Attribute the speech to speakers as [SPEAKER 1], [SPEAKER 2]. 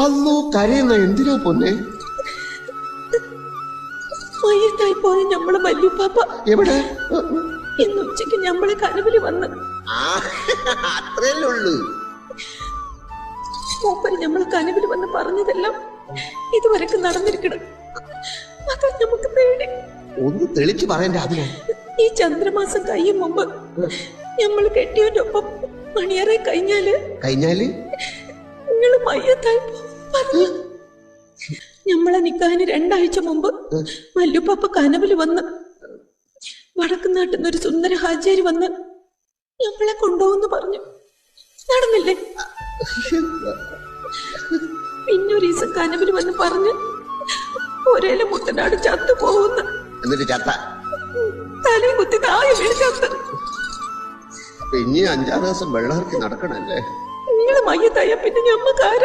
[SPEAKER 1] അല്ലോ കരയുന്ന എന്തിനാ പൊന്നെ?
[SPEAKER 2] മയ്യത്തായി പോയ ഞമ്മളെ വല്യുപ്പാപ്പ
[SPEAKER 1] എവിടെ?
[SPEAKER 2] ഇന്ന് ഉച്ചക്ക് ഞമ്മളെ കനവില് വന്ന്.
[SPEAKER 1] അത്രയല്ലേ ഉള്ളു.
[SPEAKER 2] മൂപ്പര് ഞമ്മളെ കനവില് വന്ന് പറഞ്ഞതെല്ലാം ഇതുവരെക്ക് നടന്നിരിക്കണം. അതാ നമുക്ക് പേടി.
[SPEAKER 1] ഒന്ന് തെളിച്ചു പറയണ്ട. അതിനാ
[SPEAKER 2] ഈ ചന്ദ്രമാസം കഴിയും മുമ്പ് ഞമ്മള് കെട്ടിയവന്റെ ഒപ്പം മണിയറെ കഴിഞ്ഞാല് നിങ്ങള് മയ്യത്തായി പറഞ്ഞു. ഞമ്മളെ നിക്കാഹിന് 2 ആഴ്ച മുമ്പ് വല്യുപ്പാപ്പ കനവില് വന്ന് വടക്കുനാട്ടിൽ ഒരു സുന്ദര ഹാജിയാരി വന്ന് ഞമ്മളെ കൊണ്ടുപോകുന്നു പറഞ്ഞു. നടന്നില്ലേ? പിന്നൊരു ദിവസം കനവില് വന്ന് പറഞ്ഞ് ഒരേല മുത്തനാട് ചത്തു പോകുന്നു.
[SPEAKER 1] എന്നിട്ട് ചത്ത
[SPEAKER 2] തലയും കുത്തി താഴെ വീണ് ചത്ത്.
[SPEAKER 1] പിന്നെ 5-6 ദിവസം വെള്ളമിറക്കി നടക്കണല്ലേ?
[SPEAKER 2] നിങ്ങള് മയ്യത്തായ പിന്നെ ഞമ്മക്കാര